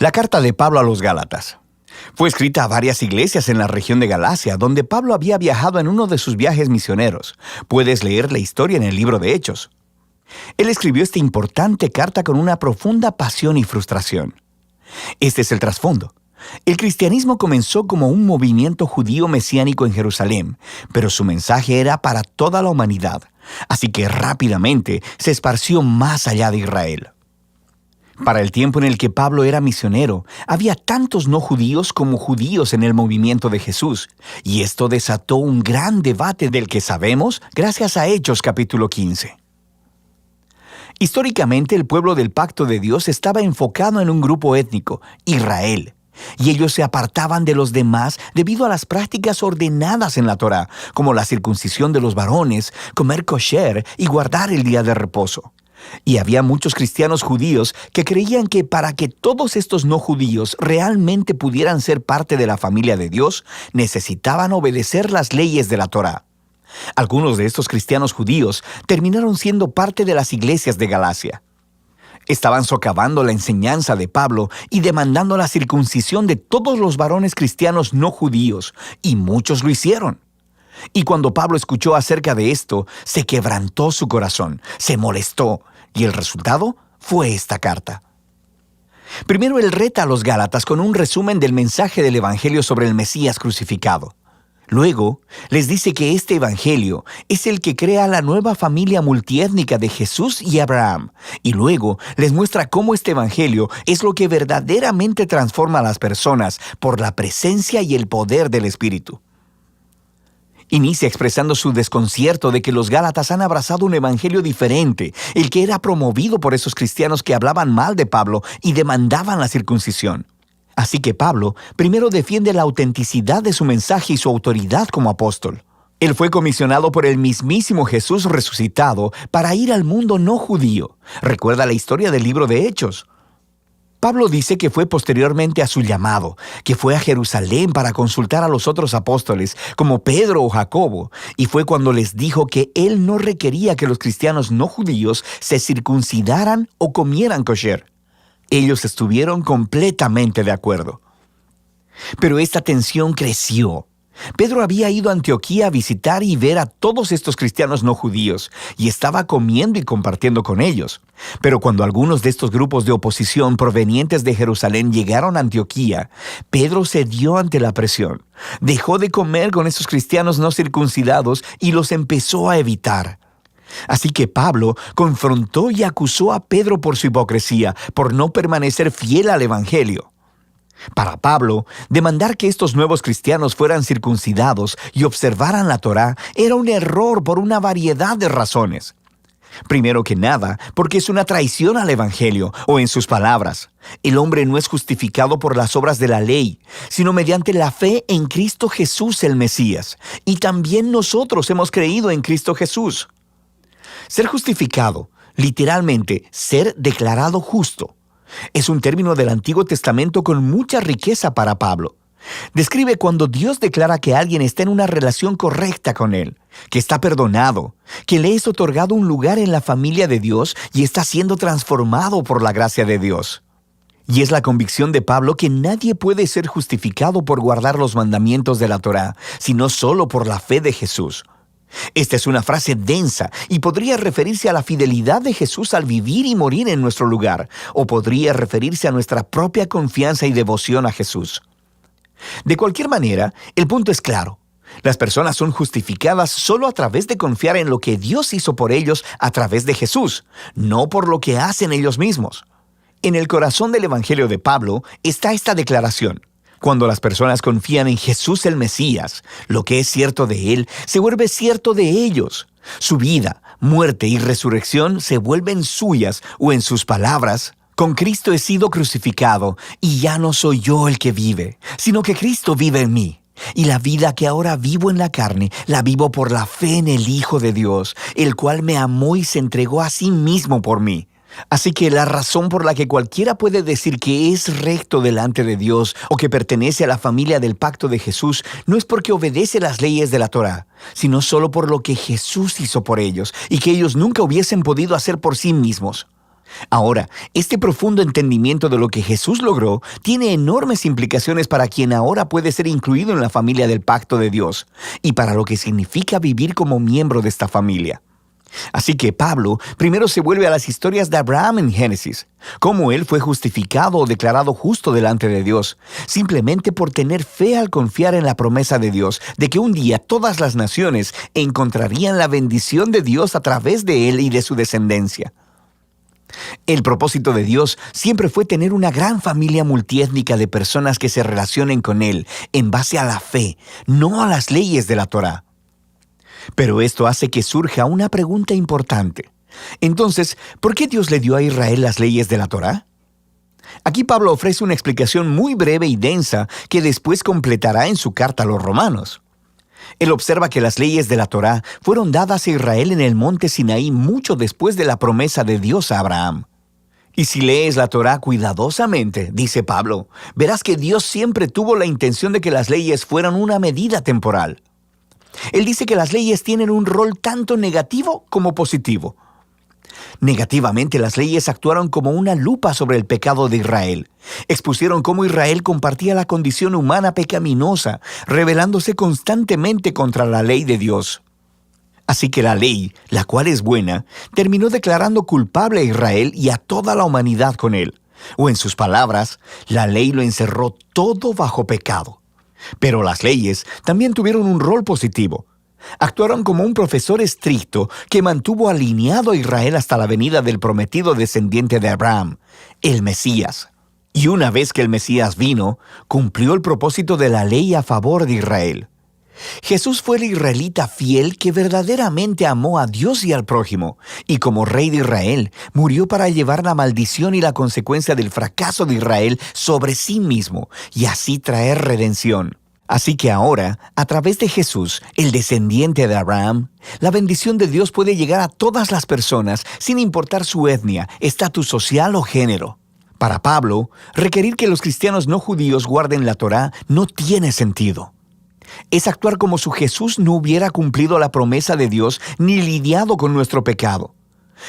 La carta de Pablo a los Gálatas. Fue escrita a varias iglesias en la región de Galacia, donde Pablo había viajado en uno de sus viajes misioneros. Puedes leer la historia en el libro de Hechos. Él escribió esta importante carta con una profunda pasión y frustración. Este es el trasfondo. El cristianismo comenzó como un movimiento judío mesiánico en Jerusalén, pero su mensaje era para toda la humanidad, así que rápidamente se esparció más allá de Israel. Para el tiempo en el que Pablo era misionero, había tantos no judíos como judíos en el movimiento de Jesús, y esto desató un gran debate del que sabemos gracias a Hechos capítulo 15. Históricamente, el pueblo del pacto de Dios estaba enfocado en un grupo étnico, Israel, y ellos se apartaban de los demás debido a las prácticas ordenadas en la Torá, como la circuncisión de los varones, comer kosher y guardar el día de reposo. Y había muchos cristianos judíos que creían que para que todos estos no judíos realmente pudieran ser parte de la familia de Dios, necesitaban obedecer las leyes de la Torá. Algunos de estos cristianos judíos terminaron siendo parte de las iglesias de Galacia. Estaban socavando la enseñanza de Pablo y demandando la circuncisión de todos los varones cristianos no judíos, y muchos lo hicieron. Y cuando Pablo escuchó acerca de esto, se quebrantó su corazón, se molestó, y el resultado fue esta carta. Primero, él reta a los Gálatas con un resumen del mensaje del Evangelio sobre el Mesías crucificado. Luego, les dice que este Evangelio es el que crea la nueva familia multiétnica de Jesús y Abraham. Y luego, les muestra cómo este Evangelio es lo que verdaderamente transforma a las personas por la presencia y el poder del Espíritu. Inicia expresando su desconcierto de que los Gálatas han abrazado un evangelio diferente, el que era promovido por esos cristianos que hablaban mal de Pablo y demandaban la circuncisión. Así que Pablo primero defiende la autenticidad de su mensaje y su autoridad como apóstol. Él fue comisionado por el mismísimo Jesús resucitado para ir al mundo no judío. Recuerda la historia del libro de Hechos. Pablo dice que fue posteriormente a su llamado, que fue a Jerusalén para consultar a los otros apóstoles, como Pedro o Jacobo, y fue cuando les dijo que él no requería que los cristianos no judíos se circuncidaran o comieran kosher. Ellos estuvieron completamente de acuerdo. Pero esta tensión creció. Pedro había ido a Antioquía a visitar y ver a todos estos cristianos no judíos, y estaba comiendo y compartiendo con ellos. Pero cuando algunos de estos grupos de oposición provenientes de Jerusalén llegaron a Antioquía, Pedro cedió ante la presión. Dejó de comer con esos cristianos no circuncidados y los empezó a evitar. Así que Pablo confrontó y acusó a Pedro por su hipocresía, por no permanecer fiel al Evangelio. Para Pablo, demandar que estos nuevos cristianos fueran circuncidados y observaran la Torá era un error por una variedad de razones. Primero que nada, porque es una traición al Evangelio, o en sus palabras, el hombre no es justificado por las obras de la ley, sino mediante la fe en Cristo Jesús el Mesías, y también nosotros hemos creído en Cristo Jesús. Ser justificado, literalmente, ser declarado justo, es un término del Antiguo Testamento con mucha riqueza para Pablo. Describe cuando Dios declara que alguien está en una relación correcta con Él, que está perdonado, que le es otorgado un lugar en la familia de Dios y está siendo transformado por la gracia de Dios. Y es la convicción de Pablo que nadie puede ser justificado por guardar los mandamientos de la Torá, sino solo por la fe de Jesús. Esta es una frase densa y podría referirse a la fidelidad de Jesús al vivir y morir en nuestro lugar, o podría referirse a nuestra propia confianza y devoción a Jesús. De cualquier manera, el punto es claro. Las personas son justificadas solo a través de confiar en lo que Dios hizo por ellos a través de Jesús, no por lo que hacen ellos mismos. En el corazón del Evangelio de Pablo está esta declaración. Cuando las personas confían en Jesús el Mesías, lo que es cierto de Él se vuelve cierto de ellos. Su vida, muerte y resurrección se vuelven suyas, o en sus palabras, con Cristo he sido crucificado, y ya no soy yo el que vive, sino que Cristo vive en mí. Y la vida que ahora vivo en la carne, la vivo por la fe en el Hijo de Dios, el cual me amó y se entregó a sí mismo por mí. Así que la razón por la que cualquiera puede decir que es recto delante de Dios o que pertenece a la familia del pacto de Jesús no es porque obedece las leyes de la Torá, sino solo por lo que Jesús hizo por ellos y que ellos nunca hubiesen podido hacer por sí mismos. Ahora, este profundo entendimiento de lo que Jesús logró tiene enormes implicaciones para quien ahora puede ser incluido en la familia del pacto de Dios y para lo que significa vivir como miembro de esta familia. Así que Pablo primero se vuelve a las historias de Abraham en Génesis, cómo él fue justificado o declarado justo delante de Dios, simplemente por tener fe al confiar en la promesa de Dios de que un día todas las naciones encontrarían la bendición de Dios a través de él y de su descendencia. El propósito de Dios siempre fue tener una gran familia multiétnica de personas que se relacionen con Él en base a la fe, no a las leyes de la Torá. Pero esto hace que surja una pregunta importante. Entonces, ¿por qué Dios le dio a Israel las leyes de la Torá? Aquí Pablo ofrece una explicación muy breve y densa que después completará en su carta a los romanos. Él observa que las leyes de la Torá fueron dadas a Israel en el monte Sinaí mucho después de la promesa de Dios a Abraham. Y si lees la Torá cuidadosamente, dice Pablo, verás que Dios siempre tuvo la intención de que las leyes fueran una medida temporal. Él dice que las leyes tienen un rol tanto negativo como positivo. Negativamente, las leyes actuaron como una lupa sobre el pecado de Israel. Expusieron cómo Israel compartía la condición humana pecaminosa, rebelándose constantemente contra la ley de Dios. Así que la ley, la cual es buena, terminó declarando culpable a Israel y a toda la humanidad con él. O en sus palabras, la ley lo encerró todo bajo pecado. Pero las leyes también tuvieron un rol positivo. Actuaron como un profesor estricto que mantuvo alineado a Israel hasta la venida del prometido descendiente de Abraham, el Mesías. Y una vez que el Mesías vino, cumplió el propósito de la ley a favor de Israel. Jesús fue el israelita fiel que verdaderamente amó a Dios y al prójimo, y como rey de Israel, murió para llevar la maldición y la consecuencia del fracaso de Israel sobre sí mismo, y así traer redención. Así que ahora, a través de Jesús, el descendiente de Abraham, la bendición de Dios puede llegar a todas las personas, sin importar su etnia, estatus social o género. Para Pablo, requerir que los cristianos no judíos guarden la Torá no tiene sentido. Es actuar como si Jesús no hubiera cumplido la promesa de Dios ni lidiado con nuestro pecado.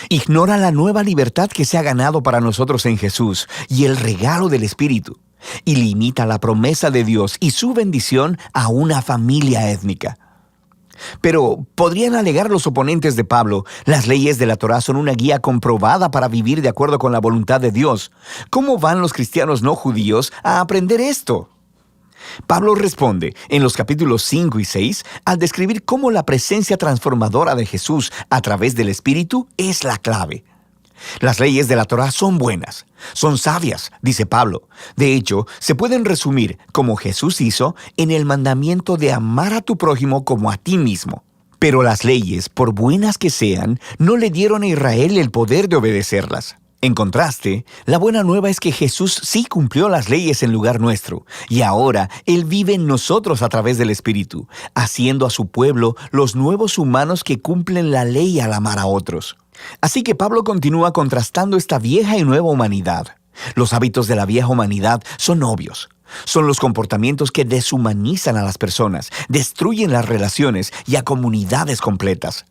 Ignora la nueva libertad que se ha ganado para nosotros en Jesús y el regalo del Espíritu, y limita la promesa de Dios y su bendición a una familia étnica. Pero, podrían alegar los oponentes de Pablo, las leyes de la Torá son una guía comprobada para vivir de acuerdo con la voluntad de Dios. ¿Cómo van los cristianos no judíos a aprender esto? Pablo responde en los capítulos 5 y 6 al describir cómo la presencia transformadora de Jesús a través del Espíritu es la clave. Las leyes de la Torá son buenas, son sabias, dice Pablo. De hecho, se pueden resumir, como Jesús hizo, en el mandamiento de amar a tu prójimo como a ti mismo. Pero las leyes, por buenas que sean, no le dieron a Israel el poder de obedecerlas. En contraste, la buena nueva es que Jesús sí cumplió las leyes en lugar nuestro, y ahora Él vive en nosotros a través del Espíritu, haciendo a su pueblo los nuevos humanos que cumplen la ley al amar a otros. Así que Pablo continúa contrastando esta vieja y nueva humanidad. Los hábitos de la vieja humanidad son obvios. Son los comportamientos que deshumanizan a las personas, destruyen las relaciones y a comunidades completas.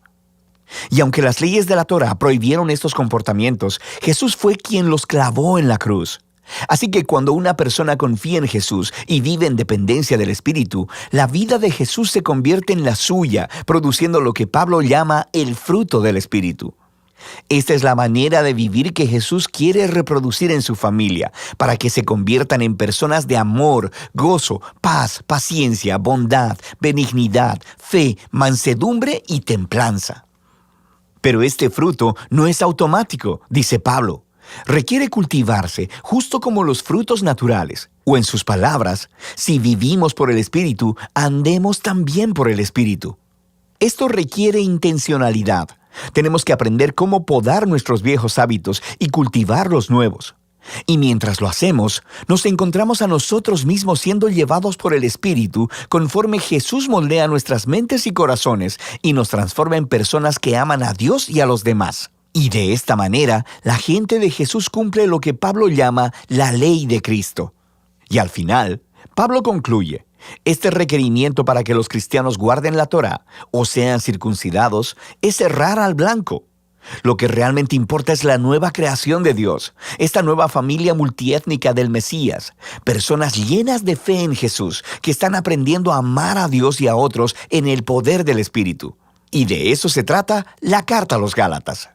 Y aunque las leyes de la Torá prohibieron estos comportamientos, Jesús fue quien los clavó en la cruz. Así que cuando una persona confía en Jesús y vive en dependencia del Espíritu, la vida de Jesús se convierte en la suya, produciendo lo que Pablo llama el fruto del Espíritu. Esta es la manera de vivir que Jesús quiere reproducir en su familia, para que se conviertan en personas de amor, gozo, paz, paciencia, bondad, benignidad, fe, mansedumbre y templanza. Pero este fruto no es automático, dice Pablo. Requiere cultivarse justo como los frutos naturales. O en sus palabras, si vivimos por el Espíritu, andemos también por el Espíritu. Esto requiere intencionalidad. Tenemos que aprender cómo podar nuestros viejos hábitos y cultivar los nuevos. Y mientras lo hacemos, nos encontramos a nosotros mismos siendo llevados por el Espíritu conforme Jesús moldea nuestras mentes y corazones y nos transforma en personas que aman a Dios y a los demás. Y de esta manera, la gente de Jesús cumple lo que Pablo llama la ley de Cristo. Y al final, Pablo concluye: este requerimiento para que los cristianos guarden la Torá o sean circuncidados es errar al blanco. Lo que realmente importa es la nueva creación de Dios, esta nueva familia multiétnica del Mesías, personas llenas de fe en Jesús, que están aprendiendo a amar a Dios y a otros en el poder del Espíritu. Y de eso se trata la carta a los Gálatas.